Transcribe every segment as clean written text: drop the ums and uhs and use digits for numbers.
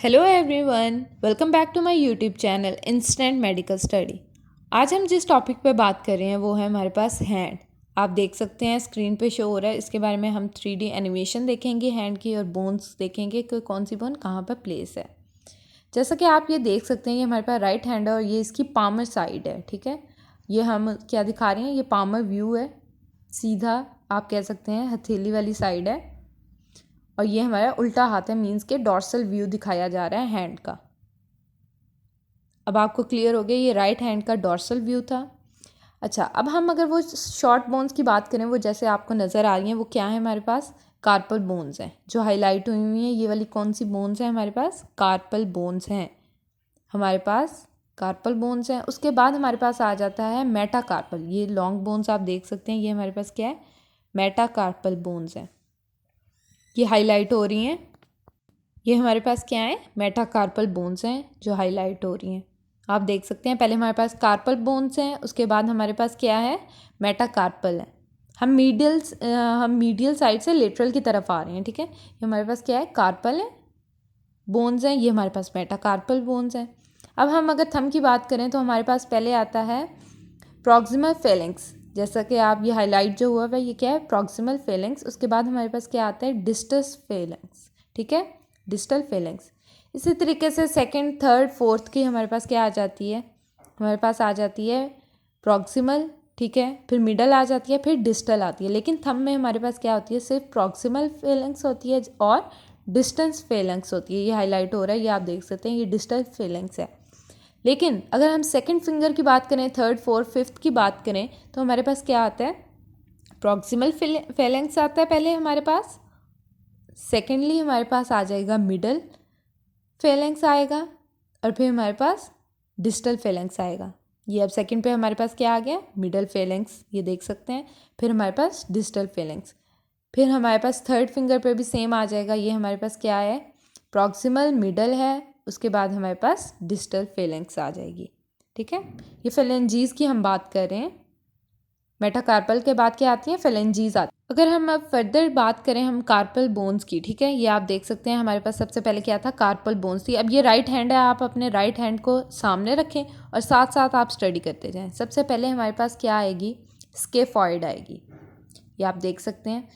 Hello everyone, welcome back to my YouTube channel instant medical study. आज हम जिस topic पे बात कर रहे हैं वो है हमारे पास हैंड। आप देख सकते हैं स्क्रीन पे शो हो रहा है। इसके बारे में हम 3D एनिमेशन देखेंगे हैंड की और बोन्स देखेंगे कि कौन सी बोन कहाँ पर प्लेस है। जैसा कि आप ये देख सकते हैं ये हमारे पास राइट हैंड है और ये इसकी पामर साइड है। ठीक है, ये हम क्या दिखा रहे हैं, ये पामर व्यू है, सीधा आप कह सकते हैं हथेली वाली साइड है। और ये हमारा उल्टा हाथ है, मीन्स के डॉर्सल व्यू दिखाया जा रहा है हैंड का। अब आपको क्लियर हो गया, ये राइट हैंड का डॉर्सल व्यू था। अच्छा, अब हम अगर वो शॉर्ट बोन्स की बात करें, वो जैसे आपको नज़र आ रही हैं, वो क्या है हमारे पास, कार्पल बोन्स हैं जो हाईलाइट हुई हुई हैं। ये वाली कौन सी बोन्स हैं हमारे पास, कार्पल बोन्स हैं हमारे पास, कार्पल बोन्स हैं। उसके बाद हमारे पास आ जाता है मेटाकार्पल। ये लॉन्ग बोन्स आप देख सकते हैं, ये हमारे पास क्या है, मेटाकार्पल बोन्स हैं, ये हाईलाइट हो रही हैं। ये हमारे पास क्या है, मेटाकार्पल बोन्स हैं जो हाईलाइट हो रही हैं। आप देख सकते हैं पहले हमारे पास कार्पल बोन्स हैं, उसके बाद हमारे पास क्या है, मेटाकार्पल है। हम मीडियल साइड से लेटरल की तरफ आ रहे हैं। ठीक है, ये हमारे पास क्या है, कार्पल है, बोन्स हैं, ये हमारे पास मेटाकार्पल बोन्स हैं। अब हम अगर थंब की बात करें तो हमारे पास पहले आता है प्रॉक्सिमल फेलिंक्स। जैसा कि आप ये हाईलाइट जो हुआ है ये क्या है, प्रॉक्सिमल फेलिंक्स। उसके बाद हमारे पास क्या आता है, डिस्टस फेलिंक्स। ठीक है, डिस्टल फेलिंक्स। इसी तरीके से सेकंड, थर्ड, फोर्थ की हमारे पास क्या आ जाती है, हमारे पास आ जाती है प्रॉक्सिमल। ठीक है, फिर मिडल आ जाती है, फिर डिस्टल आती है। लेकिन थंब में हमारे पास क्या होती है, सिर्फ प्रॉक्सिमल फेलिंक्स होती है और डिस्टेंस फेलिंक्स होती है। ये हाईलाइट हो रहा है, ये आप देख सकते हैं, ये डिस्टल फेलिंक्स है। लेकिन अगर हम सेकंड फिंगर की बात करें, थर्ड, फोर्थ, फिफ्थ की बात करें, तो हमारे पास क्या आता है, प्रॉक्सिमल फेलेंक्स आता है पहले हमारे पास, सेकेंडली हमारे पास आ जाएगा मिडल फेलेंक्स आएगा, और फिर हमारे पास डिस्टल फेलेंक्स आएगा। ये अब सेकंड पे हमारे पास क्या आ गया, मिडल फेलेंक्स, ये देख सकते हैं। फिर हमारे पास डिस्टल फेलेंक्स, फिर हमारे पास थर्ड फिंगर पे भी सेम आ जाएगा। ये हमारे पास क्या है, प्रॉक्सिमल, मिडल है, उसके बाद हमारे पास डिस्टल फेलेंक्स आ जाएगी। ठीक है, ये फेलेंजीज की हम बात कर रहे हैं। मेटाकार्पल के बाद क्या आती है, फेलेंजीज आती है। अगर हम अब फर्दर बात करें हम कार्पल बोन्स की, ठीक है, ये आप देख सकते हैं हमारे पास सबसे पहले क्या था, कार्पल बोन्स थी। अब ये राइट हैंड है, आप अपने राइट हैंड को सामने रखें और साथ साथ आप स्टडी करते जाएं। सबसे पहले हमारे पास क्या आएगी, स्केफॉइड आएगी, ये आप देख सकते हैं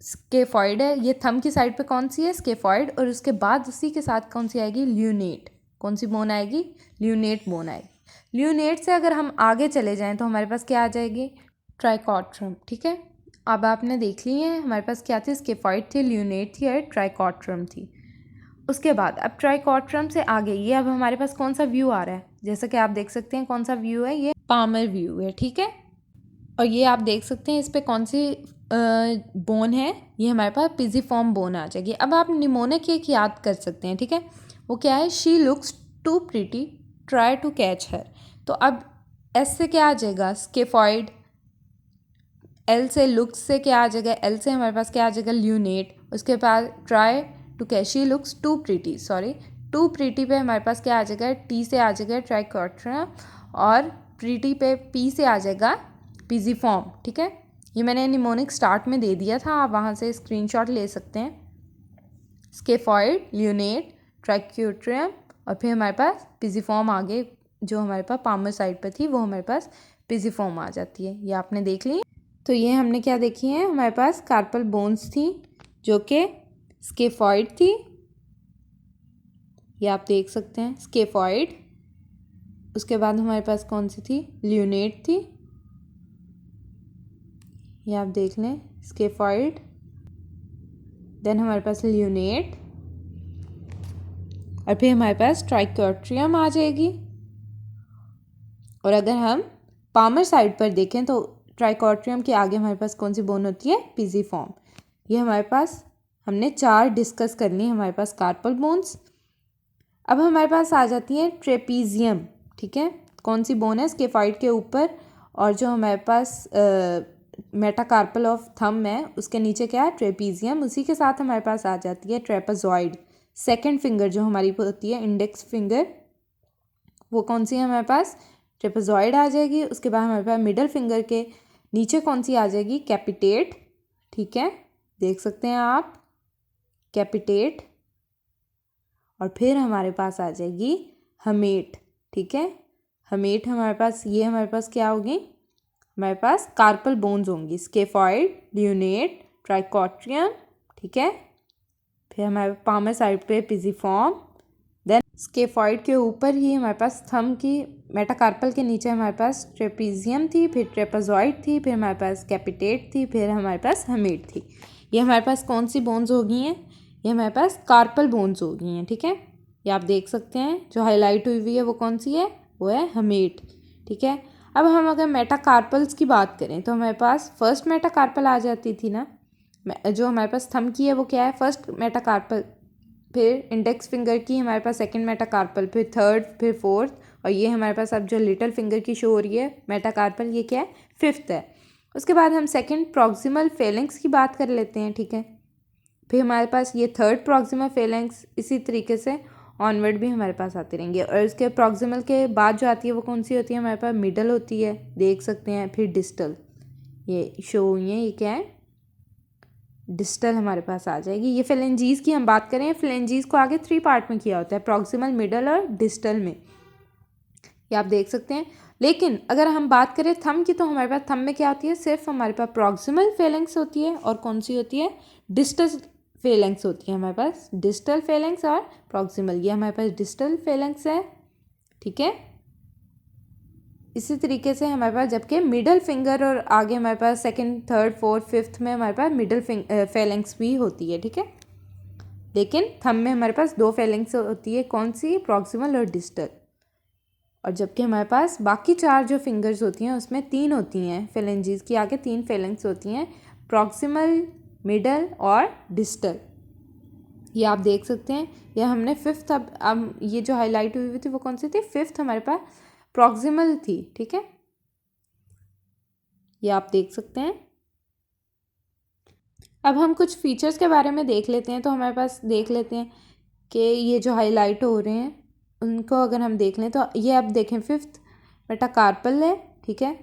स्केफॉइड है। ये थंब की साइड पे कौन सी है, स्केफॉइड, और उसके बाद उसी के साथ कौन सी आएगी, ल्यूनेट। कौन सी बोन आएगी, ल्यूनेट बोन आएगी। ल्यूनेट से अगर हम आगे चले जाएं तो हमारे पास क्या आ जाएगी, ट्राइकॉट्रम। ठीक है, अब आपने देख ली है हमारे पास क्या थी, स्केफॉइड थी, ल्यूनेट थी और ट्राइकॉट्रम थी। उसके बाद अब ट्राइकॉट्रम से आगे ये अब हमारे पास कौन सा व्यू आ रहा है, जैसा कि आप देख सकते हैं कौन सा व्यू है, ये पामर व्यू है। ठीक है, और ये आप देख सकते हैं इस पर कौन सी बोन है, ये हमारे पास पिजिफॉर्म बोन आ जाएगी। अब आप निमोनिक एक याद कर सकते हैं। ठीक है, वो क्या है, she looks too pretty, try to catch her. तो अब एस से क्या आ जाएगा, स्केफॉइड। एल से लुक्स से क्या आ जाएगा, एल से हमारे पास क्या आ जाएगा, ल्यूनेट। उसके बाद try to catch, she looks too pretty, sorry, too pretty पे हमारे पास क्या आ जाएगा, टी से आ जाएगा ट्राइकोट्रा, और प्रिटी पे पी से आ जाएगा पिजिफॉर्म। ठीक है, ये मैंने निमोनिक स्टार्ट में दे दिया था, आप वहाँ से स्क्रीनशॉट ले सकते हैं। स्केफॉइड, ल्यूनेट, ट्राइक्यूट्रियम, और फिर हमारे पास पिजिफॉर्म आगे जो हमारे पास पामर साइड पर थी वो हमारे पास पिजिफॉर्म आ जाती है। ये आपने देख ली। तो ये हमने क्या देखी है, हमारे पास कार्पल बोन्स थी जो कि स्केफॉइड थी, ये आप देख सकते हैं स्केफॉइड। उसके बाद हमारे पास कौन सी थी, ल्यूनेट थी, ये आप देख लें, स्केफॉइड, देन हमारे पास ल्यूनेट, और फिर हमारे पास ट्राइकोट्रियम आ जाएगी। और अगर हम पामर साइड पर देखें तो ट्राइकोट्रियम के आगे हमारे पास कौन सी बोन होती है, पिजिफॉर्म। ये हमारे पास हमने 4 डिस्कस कर ली हमारे पास कार्पल बोन्स। अब हमारे पास आ जाती है ट्रेपीजियम। ठीक है, कौन सी बोन है, स्केफॉइड के ऊपर, और जो हमारे पास मेटाकार्पल ऑफ थंब है उसके नीचे क्या है, ट्रेपीजियम। उसी के साथ हमारे पास आ जाती है ट्रेपेजॉइड। सेकंड फिंगर जो हमारी होती है, इंडेक्स फिंगर, वो कौन सी है हमारे पास, ट्रेपेजॉइड आ जाएगी। उसके बाद हमारे पास मिडल फिंगर के नीचे कौन सी आ जाएगी, कैपिटेट। ठीक है, देख सकते हैं आप, कैपिटेट। और फिर हमारे पास आ जाएगी हमेट। ठीक है, हमेट हमारे पास, ये हमारे पास क्या होगी, हमारे पास कार्पल बोन्स होंगी, स्केफॉइड, ल्यूनेट, ट्राइकोट्रियम। ठीक है, फिर हमारे पामर साइड पे पिजिफॉर्म, देन स्केफॉइड के ऊपर ही हमारे पास थंब की मेटाकार्पल के नीचे हमारे पास ट्रेपीजियम थी, फिर ट्रेपेजॉइड थी, फिर हमारे पास कैपिटेट थी, फिर हमारे पास हमेट थी। ये हमारे पास कौन सी बोन्स हो गई हैं, ये हमारे पास कार्पल बोन्स हो गई हैं। ठीक है, ये आप देख सकते हैं जो हाईलाइट हुई हुई है वो कौन सी है, वो है हमेट। ठीक है, अब हम अगर मेटाकार्पल्स की बात करें तो हमारे पास फर्स्ट मेटाकार्पल आ जाती थी ना, जो हमारे पास थंब की है वो क्या है, फर्स्ट मेटाकार्पल, फिर इंडेक्स फिंगर की हमारे पास सेकंड मेटाकार्पल, फिर थर्ड, फिर फोर्थ, और ये हमारे पास अब जो लिटिल फिंगर की शो हो रही है मेटाकार्पल, ये क्या है, फिफ्थ है। उसके बाद हम सेकंड प्रॉक्सिमल फेलेंक्स की बात कर लेते हैं। ठीक है, फिर हमारे पास ये थर्ड प्रॉक्सिमल फेलेंक्स, इसी तरीके से ऑनवर्ड भी हमारे पास आते रहेंगे। और इसके प्रॉक्सिमल के बाद जो आती है वो कौन सी होती है, हमारे पास मिडल होती है, देख सकते हैं। फिर डिस्टल, ये शो हुई है, ये क्या है, डिस्टल हमारे पास आ जाएगी। ये फेलेंजीज की हम बात करें, फेलेंजीज को आगे 3 पार्ट में किया होता है, प्रॉक्सिमल, मिडल और डिस्टल में, ये आप देख सकते हैं। लेकिन अगर हम बात करें थंब की, तो हमारे पास थंब में क्या होती है, सिर्फ हमारे पास प्रॉक्सिमल फेलेंक्स होती है, और कौन सी होती है, डिस्टल फेलेंक्स होती है। हमारे पास डिस्टल फेलेंक्स और प्रॉक्सिमल, ये हमारे पास डिस्टल फेलेंक्स है। ठीक है, इसी तरीके से हमारे पास जबकि मिडल फिंगर और आगे हमारे पास सेकंड, थर्ड, फोर्थ, फिफ्थ में हमारे पास मिडल फेलेंक्स भी होती है। ठीक है, लेकिन थंब में हमारे पास 2 फेलेंक्स होती है, कौन सी, प्रॉक्सिमल और डिस्टल। और जबकि हमारे पास बाकी 4 जो फिंगर्स होती हैं उसमें 3 होती हैं, फेलेंजीज की आगे 3 फेलेंक्स होती हैं, प्रॉक्सिमल, मिडल और डिस्टल, ये आप देख सकते हैं। यह हमने फिफ्थ, अब ये जो हाईलाइट हुई थी वो कौन सी थी, फिफ्थ हमारे पास प्रॉक्सिमल थी। ठीक है, ये आप देख सकते हैं। अब हम कुछ फीचर्स के बारे में देख लेते हैं। तो हमारे पास देख लेते हैं कि ये जो हाईलाइट हो रहे हैं उनको अगर हम देख लें, तो ये आप देखें फिफ्थ मेटाकार्पल है। ठीक है,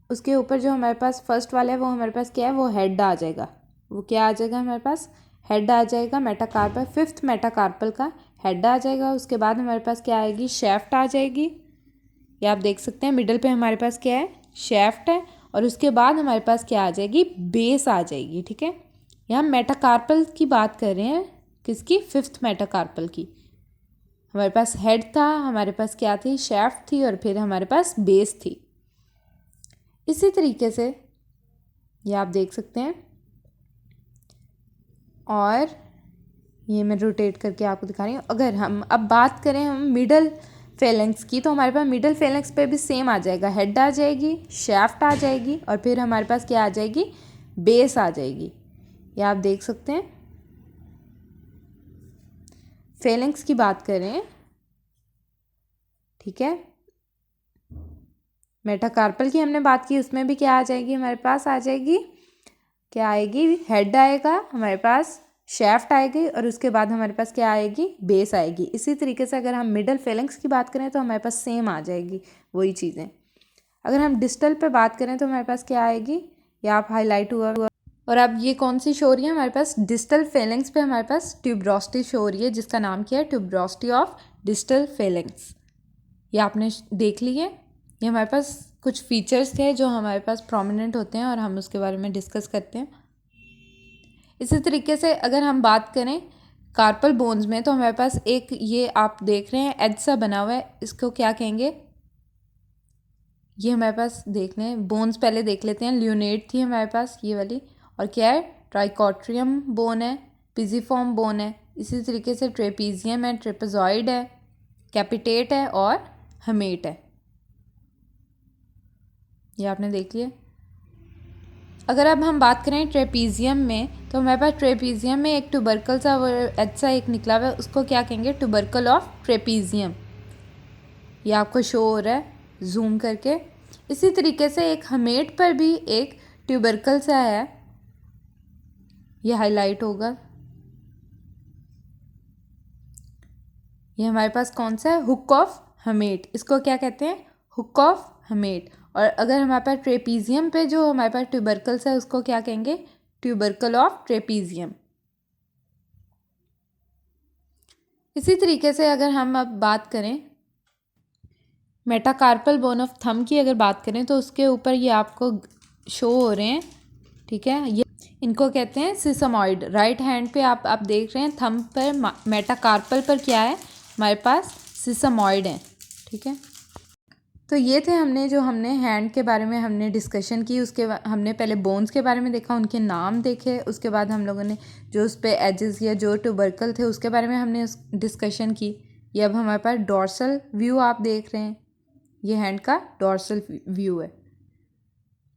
उसके ऊपर जो हमारे पास फर्स्ट वाला है वो हमारे पास क्या है, वो हेड आ जाएगा, वो क्या आ जाएगा, हमारे पास हेड आ जाएगा, मेटाकार्पल, फिफ्थ मेटाकार्पल का हेड आ जाएगा। उसके बाद हमारे पास क्या आएगी, शेफ्ट आ जाएगी, ये आप देख सकते हैं। मिडल पे हमारे पास क्या है, शेफ्ट है, और उसके बाद हमारे पास क्या आ जाएगी, बेस आ जाएगी। ठीक है, यहाँ मेटाकार्पल की बात कर रहे हैं, किसकी, फिफ्थ मेटाकार्पल की। हमारे पास हेड था, हमारे पास क्या थी, शेफ्ट थी, और फिर हमारे पास बेस थी। इसी तरीके से ये आप देख सकते हैं। और ये मैं रोटेट करके आपको दिखा रही हूँ। अगर हम अब बात करें हम मिडल फेलेंक्स की, तो हमारे पास मिडल फेलेंक्स पे भी सेम आ जाएगा, हेड आ जाएगी, शेफ्ट आ जाएगी, और फिर हमारे पास क्या आ जाएगी, बेस आ जाएगी, ये आप देख सकते हैं। फेलेंक्स की बात करें, ठीक है, मेटाकार्पल की हमने बात की, उसमें भी क्या आ जाएगी, हमारे पास आ जाएगी, क्या आएगी, हेड आएगा, हमारे पास शेफ्ट आएगी, और उसके बाद हमारे पास क्या आएगी, बेस आएगी। इसी तरीके से अगर हम मिडल फेलेंक्स की बात करें तो हमारे पास सेम आ जाएगी वही चीज़ें। अगर हम डिस्टल पे बात करें तो हमारे पास क्या आएगी, ये आप हाईलाइट हुआ। और अब ये कौन सी शो हो रही है, हमारे पास डिस्टल फेलेंक्स पे हमारे पास ट्यूबरोस्टी शो हो रही है, जिसका नाम क्या है, ट्यूबरोस्टी ऑफ डिस्टल फेलेंक्स, ये आपने देख ली है। ये हमारे पास कुछ फीचर्स थे जो हमारे पास प्रोमिनेंट होते हैं और हम उसके बारे में डिस्कस करते हैं। इसी तरीके से अगर हम बात करें कार्पल बोन्स में, तो हमारे पास एक ये आप देख रहे हैं एज सा बना हुआ है, इसको क्या कहेंगे, ये हमारे पास देख रहे हैं बोन्स, पहले देख लेते हैं। ल्यूनेट थी हमारे पास ये वाली, और क्या है, ट्राइकोट्रियम बोन है, पिजिफॉर्म बोन है, इसी तरीके से ट्रेपीजियम है, ट्रेपेजॉइड है, कैपिटेट है, और हमेट है, ये आपने देख लिया। अगर अब हम बात करें ट्रेपीजियम में, तो हमारे पास ट्रेपीजियम में एक ट्यूबरकल सा अच्छा एक निकला हुआ है, उसको क्या कहेंगे, ट्यूबरकल ऑफ ट्रेपीजियम, ये आपको शो हो रहा है जूम करके। इसी तरीके से एक हमेट पर भी एक ट्यूबरकल सा है, ये हाईलाइट होगा, ये हमारे पास कौन सा है, हुक ऑफ हमेट, इसको क्या कहते हैं, हुक ऑफ हमेट। और अगर हमारे पास ट्रेपीजियम पे जो हमारे पास ट्यूबरकल्स है उसको क्या कहेंगे, ट्यूबरकल ऑफ ट्रेपीजियम। इसी तरीके से अगर हम अब बात करें मेटाकार्पल बोन ऑफ थंब की, अगर बात करें तो उसके ऊपर ये आपको शो हो रहे हैं, ठीक है। ये इनको कहते हैं सिसमॉइड। राइट हैंड पे आप देख रहे हैं थंब पर, मेटाकार्पल पर क्या है हमारे पास, सिसमॉइड है, ठीक है। तो ये थे हमने हैंड के बारे में हमने डिस्कशन की। उसके बाद हमने पहले बोन्स के बारे में देखा, उनके नाम देखे। उसके बाद हम लोगों ने जो उस पे एजेस या जो ट्यूबरकल थे उसके बारे में हमने डिस्कशन की। ये अब हमारे पास डॉर्सल व्यू आप देख रहे हैं, ये हैंड का डॉर्सल व्यू है।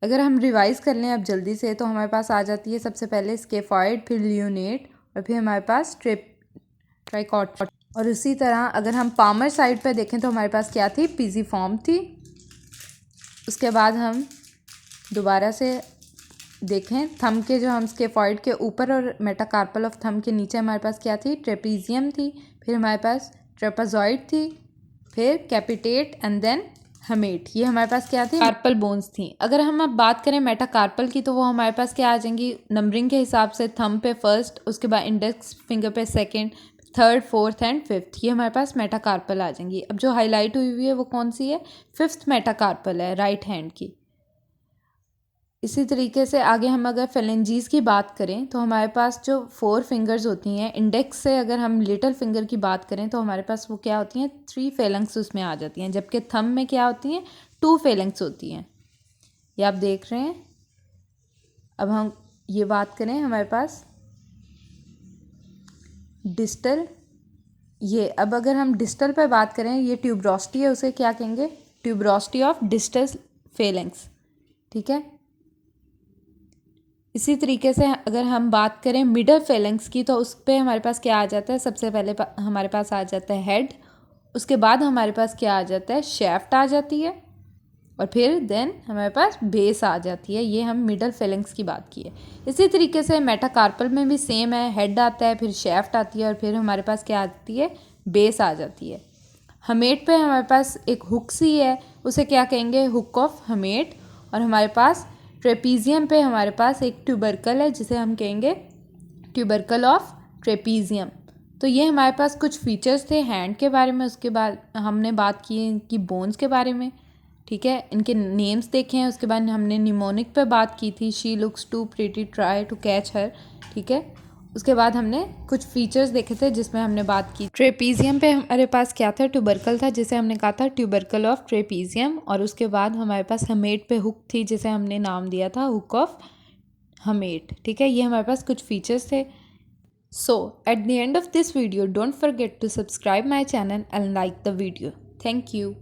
अगर हम रिवाइज कर लें अब जल्दी से, तो हमारे पास आ जाती है सबसे पहले स्केफॉइड, फिर लियोनेट, और फिर हमारे पास ट्राइकॉट। और उसी तरह अगर हम पामर साइड पे देखें तो हमारे पास क्या थी, पिजीफॉर्म थी। उसके बाद हम दोबारा से देखें थंब के, जो हम स्केफॉइड के ऊपर और मेटाकार्पल ऑफ थंब के नीचे हमारे पास क्या थी, ट्रेपीजियम थी। फिर हमारे पास ट्रेपेजॉइड थी, फिर कैपिटेट एंड देन हमेट। ये हमारे पास क्या थी, कार्पल बोन्स थी। अगर हम अब बात करें मेटाकार्पल की, तो वो हमारे पास क्या आ जाएंगी नंबरिंग के हिसाब से, थंब पे फर्स्ट, उसके बाद इंडेक्स फिंगर पे second, third, fourth and fifth. ये हमारे पास मेटाकार्पल आ जाएंगी। अब जो हाईलाइट हुई हुई है वो कौन सी है, फिफ्थ मेटाकार्पल है राइट हैंड की। इसी तरीके से आगे हम अगर फेलेंजीज की बात करें तो हमारे पास जो 4 फिंगर्स होती हैं, इंडेक्स से अगर हम लिटिल फिंगर की बात करें तो हमारे पास वो क्या होती हैं, 3 फेलेंक्स उसमें आ जाती हैं, जबकि थंब में क्या होती हैं, 2 फेलेंक्स होती हैं। ये आप देख रहे हैं। अब हम ये बात करें हमारे पास डिस्टल, ये अब अगर हम डिस्टल पर बात करें, ये ट्यूबरोस्टी है, उसे क्या कहेंगे, ट्यूबरोस्टी ऑफ डिस्टल फेलेंक्स, ठीक है। इसी तरीके से अगर हम बात करें मिडल फेलेंक्स की, तो उस पर हमारे पास क्या आ जाता है, सबसे पहले हमारे पास आ जाता है हेड, उसके बाद हमारे पास क्या आ जाता है, शैफ्ट आ जाती है, और फिर देन हमारे पास बेस आ जाती है। ये हम मिडल फेलेंक्स की बात की है। इसी तरीके से मेटाकार्पल में भी सेम है, हेड आता है, फिर शैफ्ट आती है, और फिर हमारे पास क्या आती है, बेस आ जाती है। हमेट पे हमारे पास एक हुक सी है, उसे क्या कहेंगे, हुक ऑफ हमेट। और हमारे पास ट्रेपीजियम पे हमारे पास एक ट्यूबरकल है, जिसे हम कहेंगे ट्यूबरकल ऑफ ट्रेपीजियम। तो ये हमारे पास कुछ फीचर्स थे हैंड के बारे में। उसके बाद हमने बात की इनकी बोन्स के बारे में, ठीक है, इनके नेम्स देखे हैं। उसके बाद हमने निमोनिक पे बात की थी, she looks too pretty try to catch her, ठीक है। उसके बाद हमने कुछ फीचर्स देखे थे जिसमें हमने बात की ट्रेपीजियम पे हमारे पास क्या था, ट्यूबरकल था, जिसे हमने कहा था ट्यूबरकल ऑफ ट्रेपीजियम। और उसके बाद हमारे पास हमेट पे हुक थी, जिसे हमने नाम दिया था हुक ऑफ हमेट, ठीक है। ये हमारे पास कुछ फीचर्स थे। So at the end of this video, don't forget to subscribe my channel and like the video. Thank you.